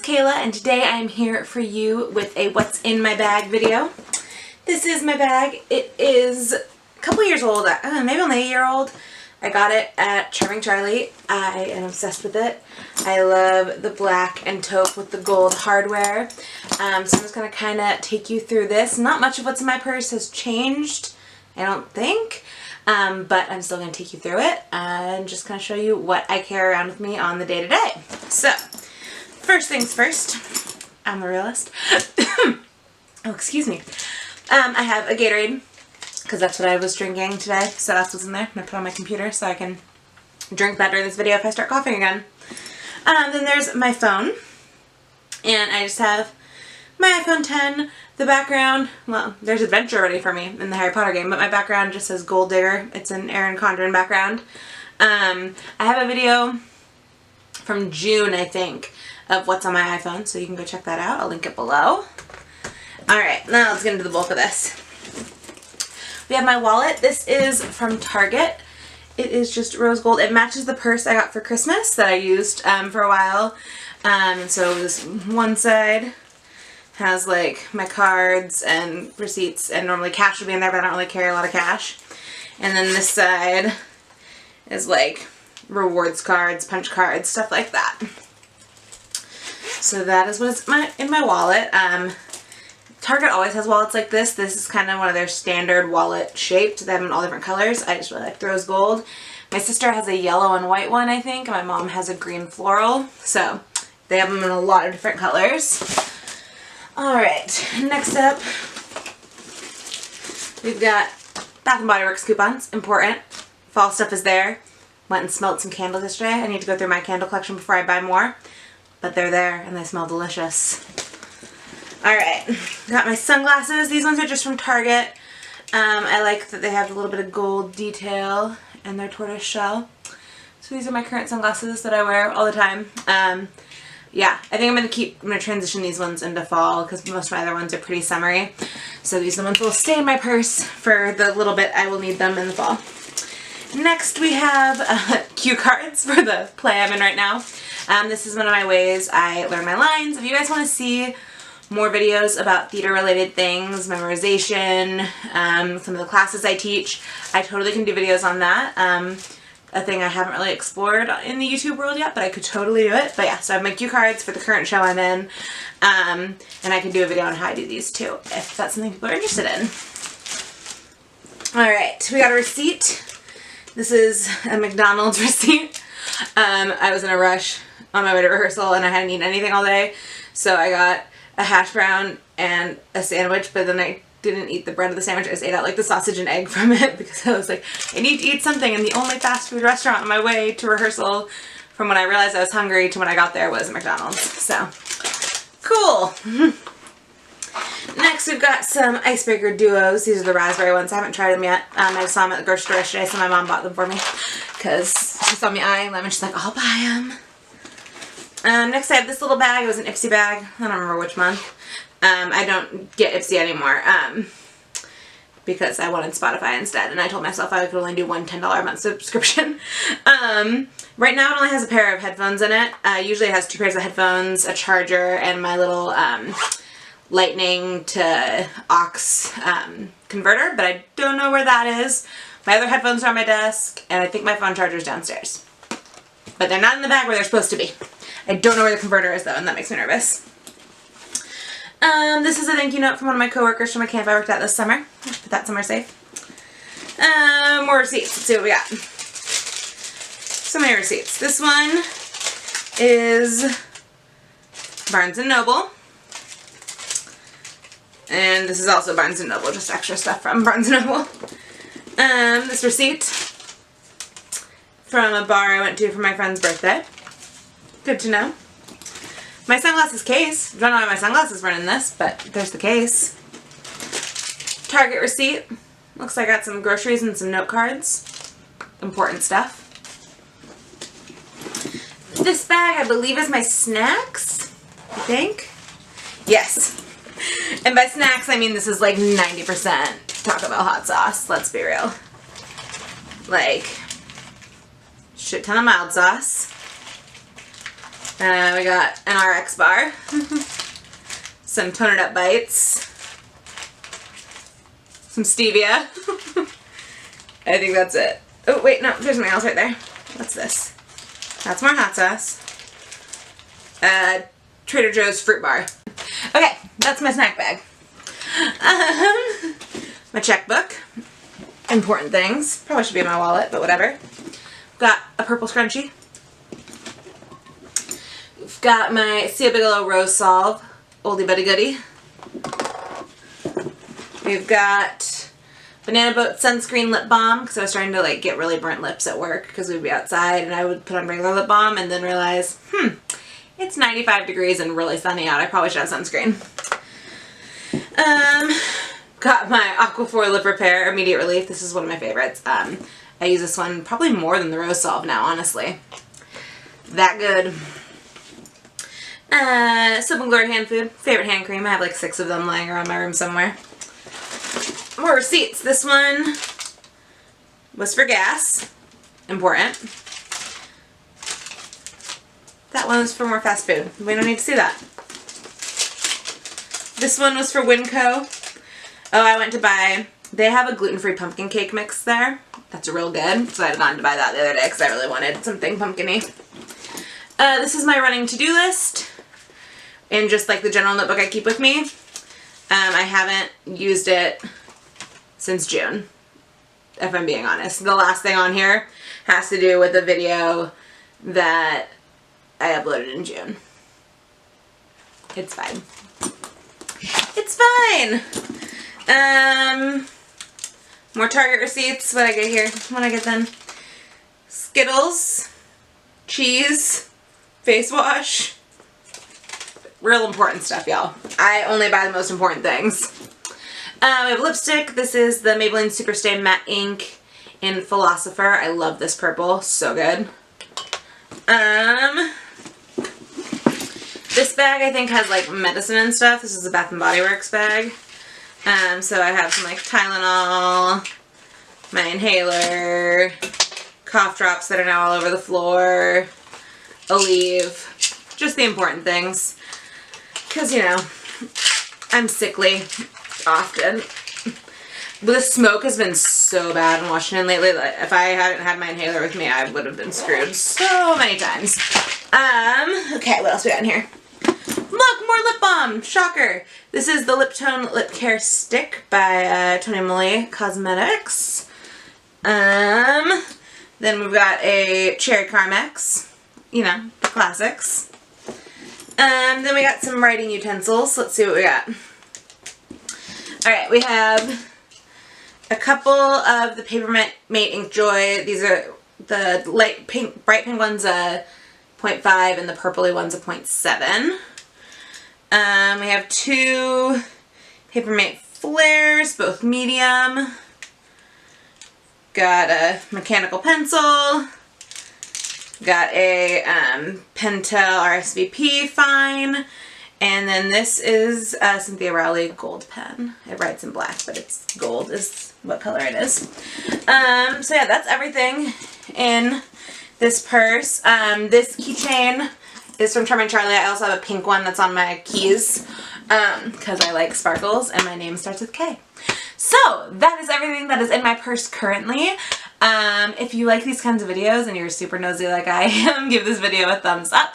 Kayla, and today I'm here for you with a what's in my bag video. This is my bag. It is a couple years old, maybe only a year old. I got it at Charming Charlie. I am obsessed with it. I love the black and taupe with the gold hardware. So I'm just going to kind of take you through this. Not much of what's in my purse has changed, I don't think. But I'm still going to take you through it and just kind of show you what I carry around with me on the day-to-day. So, first things first, I'm the realist. Oh, excuse me. I have a Gatorade, because that's what I was drinking today, so that's what's in there. I'm going to put on my computer so I can drink that during this video if I start coughing again. Then there's my phone, and I just have my iPhone 10. The background, well, there's adventure ready for me in the Harry Potter game, but my background just says Gold Digger. It's an Erin Condren background. I have a video from June, I think, of what's on my iPhone, so you can go check that out. I'll link it below. Alright, now let's get into the bulk of this. We have my wallet. This is from Target. It is just rose gold. It matches the purse I got for Christmas that I used for a while. So this one side has like my cards and receipts, and normally cash would be in there, but I don't really carry a lot of cash. And then this side is like rewards cards, punch cards, stuff like that. So that is what is in my wallet. Target always has wallets like this. This is kind of one of their standard wallet shapes. They have them in all different colors. I just really like rose gold. My sister has a yellow and white one, I think, and my mom has a green floral. So they have them in a lot of different colors. Alright, next up, we've got Bath & Body Works coupons. Important. Fall stuff is there. Went and smelled some candles yesterday. I need to go through my candle collection before I buy more. But they're there and they smell delicious. Alright, got my sunglasses. These ones are just from Target. I like that they have a little bit of gold detail and they're tortoise shell. So these are my current sunglasses that I wear all the time. Yeah, I think I'm going to transition these ones into fall because most of my other ones are pretty summery. So these are the ones that will stay in my purse for the little bit I will need them in the fall. Next we have cue cards for the play I'm in right now. This is one of my ways I learn my lines. If you guys want to see more videos about theater related things, memorization, some of the classes I teach, I totally can do videos on that. A thing I haven't really explored in the YouTube world yet, but I could totally do it. But yeah, so I have my cue cards for the current show I'm in, and I can do a video on how I do these too, if that's something people are interested in. Alright, we got a receipt. This is a McDonald's receipt. I was in a rush on my way to rehearsal and I hadn't eaten anything all day, so I got a hash brown and a sandwich, but then I didn't eat the bread of the sandwich. I just ate out like the sausage and egg from it because I was like, I need to eat something, and the only fast food restaurant on my way to rehearsal from when I realized I was hungry to when I got there was McDonald's. So, cool. Next we've got some icebreaker duos. These are the raspberry ones. I haven't tried them yet. I just saw them at the grocery store yesterday, so my mom bought them for me because she saw me eyeing them and she's like, I'll buy them. Next I have this little bag. It was an Ipsy bag. I don't remember which month. I don't get Ipsy anymore because I wanted Spotify instead, and I told myself I could only do one $10 a month subscription. Right now it only has a pair of headphones in it. Usually it has 2 pairs of headphones, a charger, and my little lightning to aux converter, but I don't know where that is. My other headphones are on my desk, and I think my phone charger is downstairs. But they're not in the bag where they're supposed to be. I don't know where the converter is though, and that makes me nervous. This is a thank you note from one of my coworkers from a camp I worked at this summer. Put that somewhere safe. More receipts. Let's see what we got. So many receipts. This one is Barnes & Noble. And this is also Barnes & Noble, just extra stuff from Barnes & Noble. This receipt from a bar I went to for my friend's birthday. Good to know. My sunglasses case. I don't know why my sunglasses weren't in this, but there's the case. Target receipt. Looks like I got some groceries and some note cards. Important stuff. This bag, I believe, is my snacks. I think. Yes. And by snacks, I mean this is like 90% Taco Bell hot sauce. Let's be real. Like, shit ton of mild sauce. We got an RX bar, some Toner Up bites, some stevia. I think that's it. Oh wait, no, there's something else right there. What's this? That's more hot sauce. Trader Joe's fruit bar. Okay, that's my snack bag. My checkbook. Important things. Probably should be in my wallet, but whatever. Got a purple scrunchie. We've got my Sea Bigelow Rose Salve, oldie but a goodie. We've got Banana Boat Sunscreen Lip Balm, because I was starting to like get really burnt lips at work because we'd be outside and I would put on regular lip balm and then realize, it's 95 degrees and really sunny out. I probably should have sunscreen. Got my Aquaphor Lip Repair Immediate Relief. This is one of my favorites. I use this one probably more than the Rose Salve now, honestly. That good. Soap and Glory Hand Food. Favorite hand cream. I have like 6 of them lying around my room somewhere. More receipts. This one was for gas. Important. That one was for more fast food. We don't need to see that. This one was for Winco. Oh, I went to buy, they have a gluten-free pumpkin cake mix there. That's real good. So I had gone to buy that the other day because I really wanted something pumpkin-y. This is my running to-do list. And just like the general notebook I keep with me. I haven't used it since June, if I'm being honest. The last thing on here has to do with a video that I uploaded in June. It's fine. It's fine. More Target receipts. What I get here? What I get then? Skittles, cheese, face wash. Real important stuff, y'all. I only buy the most important things. We have lipstick. This is the Maybelline Superstay Matte Ink in Philosopher. I love this purple. So good. This bag I think has like medicine and stuff. This is a Bath & Body Works bag. So I have some like Tylenol, my inhaler, cough drops that are now all over the floor, Aleve, just the important things. Because, you know, I'm sickly often. But the smoke has been so bad in Washington lately that if I hadn't had my inhaler with me, I would have been screwed so many times. Okay, what else we got in here? Look, more lip balm! Shocker! This is the Lip Tone Lip Care Stick by Tony Moly Cosmetics. Then we've got a Cherry Carmex. You know, the classics. Then we got some writing utensils. Let's see what we got. Alright, we have a couple of the Papermate Ink Joy. These are the light pink, bright pink one's a 0.5 and the purpley one's a 0.7. We have 2 Papermate Flares, both medium. Got a mechanical pencil. Got a Pentel RSVP Fine. And then this is a Cynthia Rowley gold pen. It writes in black, but it's gold is what color it is. So yeah, that's everything in this purse. This keychain is from Charming Charlie. I also have a pink one that's on my keys because I like sparkles and my name starts with K. So that is everything that is in my purse currently. If you like these kinds of videos and you're super nosy like I am, give this video a thumbs up.